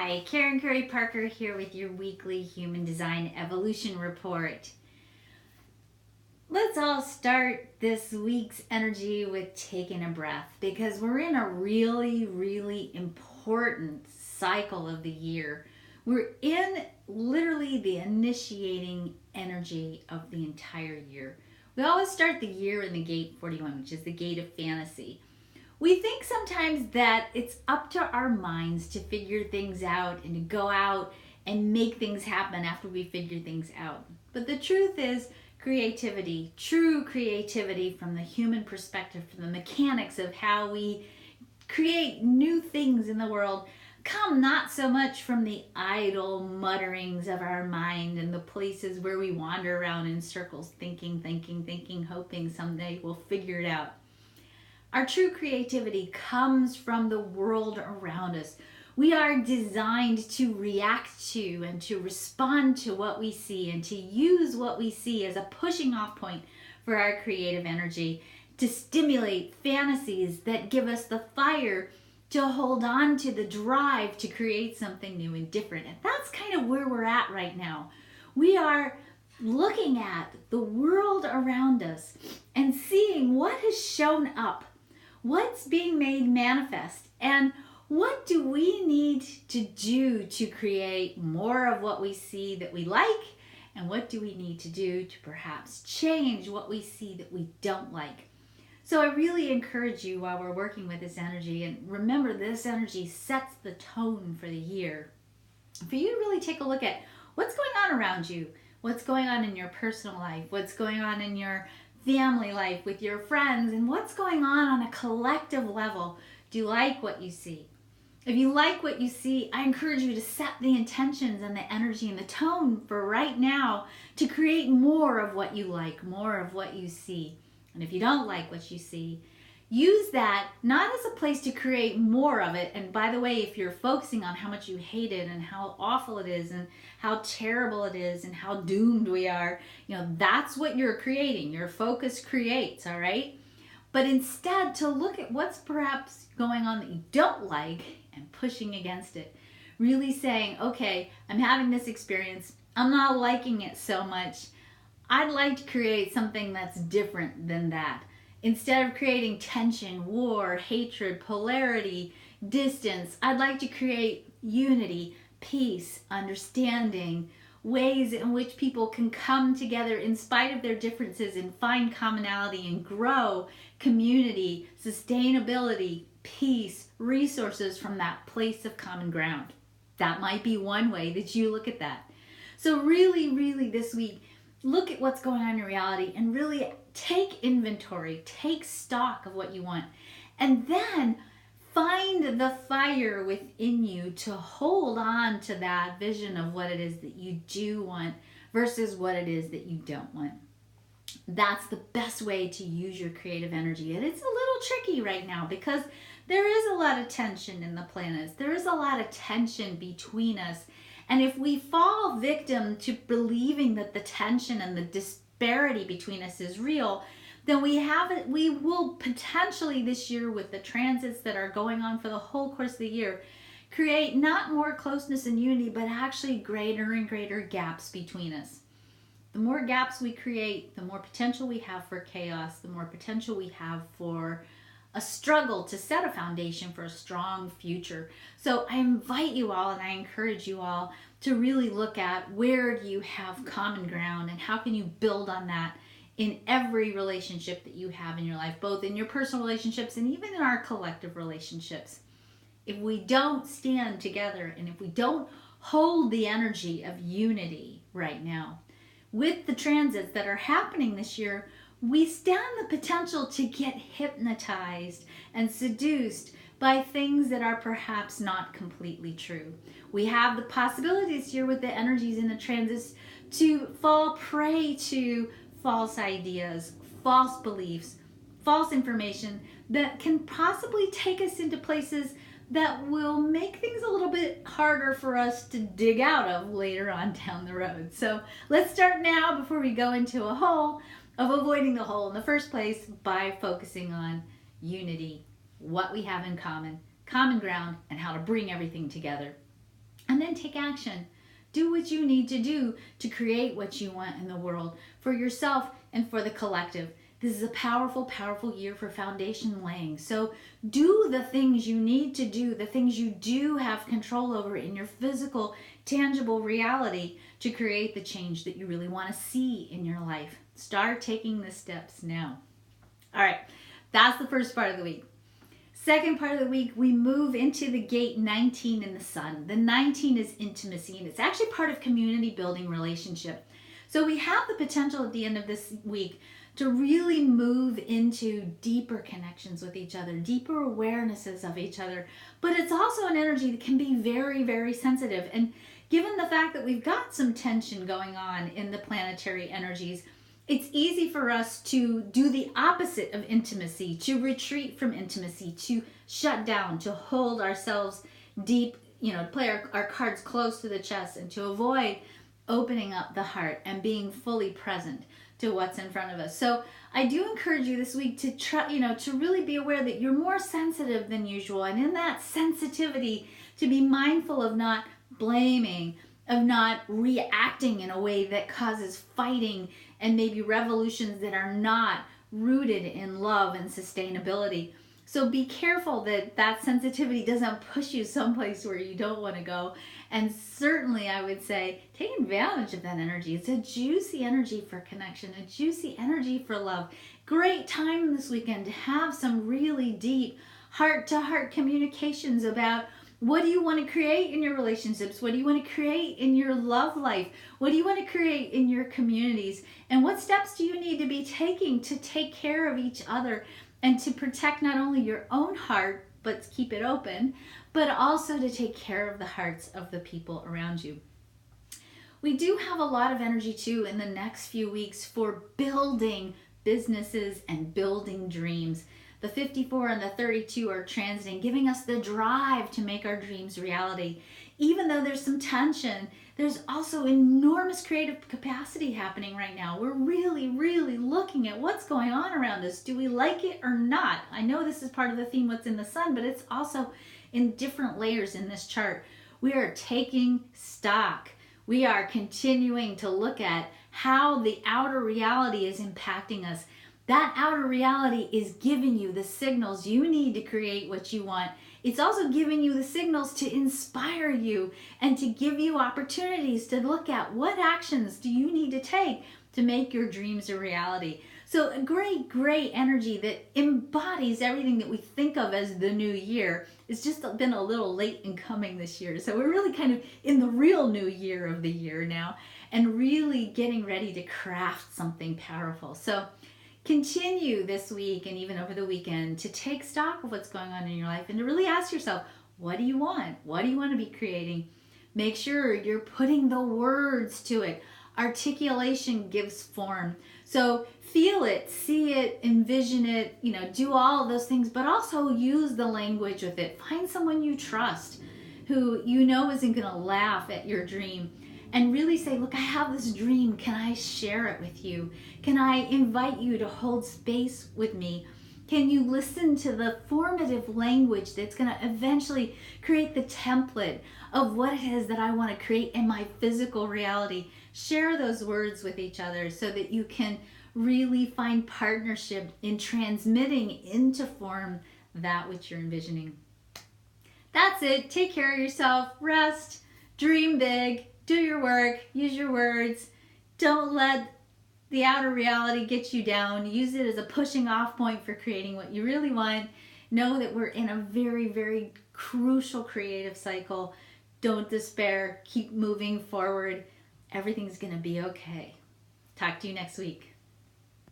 Hi, Karen Curry Parker here with your weekly Human Design Evolution Report. Let's all start this week's energy with taking a breath because we're in a really important cycle of the year. We're in literally the initiating energy of the entire year. We always start the year in the gate 41, which is the gate of fantasy. We think sometimes that it's up to our minds to figure things out and to go out and make things happen after we figure things out. But the truth is, creativity, true creativity from the human perspective, from the mechanics of how we create new things in the world, come not so much from the idle mutterings of our mind and the places where we wander around in circles thinking, hoping someday we'll figure it out. Our true creativity comes from the world around us. We are designed to react to and to respond to what we see and to use what we see as a pushing off point for our creative energy, to stimulate fantasies that give us the fire to hold on to the drive to create something new and different. And that's kind of where we're at right now. We are looking at the world around us and seeing what has shown up. What's being made manifest, and what do we need to do to create more of what we see that we like, and what do we need to do to perhaps change what we see that we don't like? So I really encourage you while we're working with this energy, and remember this energy sets the tone for the year, for you to really take a look at what's going on around you, what's going on in your personal life, what's going on in your family life with your friends, and what's going on a collective level. Do you like what you see? If you like what you see, I encourage you to set the intentions and the energy and the tone for right now to create more of what you like, more of what you see. And if you don't like what you see, use that not as a place to create more of it. And by the way, if you're focusing on how much you hate it and how awful it is and how terrible it is and how doomed we are, that's what you're creating. Your focus creates, all right? But instead to look at what's perhaps going on that you don't like and pushing against it. Really saying, okay, I'm having this experience. I'm not liking it so much. I'd like to create something that's different than that. Instead of creating tension, war, hatred, polarity, distance, I'd like to create unity, peace, understanding, ways in which people can come together in spite of their differences and find commonality and grow community, sustainability, peace, resources from that place of common ground. That might be one way that you look at that. So really this week, look at what's going on in reality and really take inventory, take stock of what you want, and then find the fire within you to hold on to that vision of what it is that you do want versus what it is that you don't want. That's the best way to use your creative energy. And it's a little tricky right now because there is a lot of tension in the planets. There is a lot of tension between us. And if we fall victim to believing that the tension and the disparity between us is real, then we will potentially this year, with the transits that are going on for the whole course of the year, create not more closeness and unity, but actually greater and greater gaps between us. The more gaps we create, the more potential we have for chaos, the more potential we have for a struggle to set a foundation for a strong future. So I invite you all and I encourage you all to really look at where do you have common ground and how can you build on that in every relationship that you have in your life, both in your personal relationships and even in our collective relationships. If we don't stand together and if we don't hold the energy of unity right now, with the transits that are happening this year, we stand the potential to get hypnotized and seduced by things that are perhaps not completely true. We have the possibility this year with the energies in the transits to fall prey to false ideas, false beliefs, false information that can possibly take us into places that will make things a little bit harder for us to dig out of later on down the road. So let's start now before we go into a hole of avoiding the hole in the first place by focusing on unity, what we have in common, common ground, and how to bring everything together. and then take action. Do what you need to do to create what you want in the world for yourself and for the collective. This is a powerful, powerful year for foundation laying. So do the things you need to do, the things you do have control over in your physical, tangible reality to create the change that you really want to see in your life. Start taking the steps now. All right, that's the first part of the week. Second part of the week, we move into the gate 19 in the sun. The 19 is intimacy, and it's actually part of community building relationship. So we have the potential at the end of this week to really move into deeper connections with each other, deeper awarenesses of each other. But it's also an energy that can be very, very sensitive. And given the fact that we've got some tension going on in the planetary energies, it's easy for us to do the opposite of intimacy, to retreat from intimacy, to shut down, to hold ourselves deep, play our cards close to the chest, and to avoid opening up the heart and being fully present to what's in front of us. So I do encourage you this week to try, to really be aware that you're more sensitive than usual. And in that sensitivity, to be mindful of not blaming, of not reacting in a way that causes fighting and maybe revolutions that are not rooted in love and sustainability. So be careful that that sensitivity doesn't push you someplace where you don't want to go. And certainly I would say take advantage of that energy. It's a juicy energy for connection, a juicy energy for love. Great time this weekend to have some really deep heart-to-heart communications about what do you want to create in your relationships? What do you want to create in your love life? What do you want to create in your communities? And what steps do you need to be taking to take care of each other and to protect not only your own heart, but keep it open, but also to take care of the hearts of the people around you? We do have a lot of energy too in the next few weeks for building businesses and building dreams. The 54 and the 32 are transiting, giving us the drive to make our dreams reality. Even though there's some tension, there's also enormous creative capacity happening right now. We're really, really looking at what's going on around us. Do we like it or not? I know this is part of the theme, what's in the sun, but it's also in different layers in this chart. We are taking stock. We are continuing to look at how the outer reality is impacting us. That outer reality is giving you the signals you need to create what you want. It's also giving you the signals to inspire you and to give you opportunities to look at what actions do you need to take to make your dreams a reality. So a great, great energy that embodies everything that we think of as the new year. It's just been a little late in coming this year. So we're really kind of in the real new year of the year now and really getting ready to craft something powerful. So continue this week and even over the weekend to take stock of what's going on in your life and to really ask yourself, what do you want? What do you want to be creating? Make sure you're putting the words to it. Articulation gives form. So feel it, see it, envision it, do all of those things, but also use the language with it. Find someone you trust who isn't going to laugh at your dream. And really say, look, I have this dream. Can I share it with you? Can I invite you to hold space with me? Can you listen to the formative language that's going to eventually create the template of what it is that I want to create in my physical reality? Share those words with each other so that you can really find partnership in transmitting into form that which you're envisioning. That's it. Take care of yourself. Rest. Dream big. Do your work, use your words. Don't let the outer reality get you down. Use it as a pushing off point for creating what you really want. Know that we're in a very, very crucial creative cycle. Don't despair. Keep moving forward. Everything's going to be okay. Talk to you next week.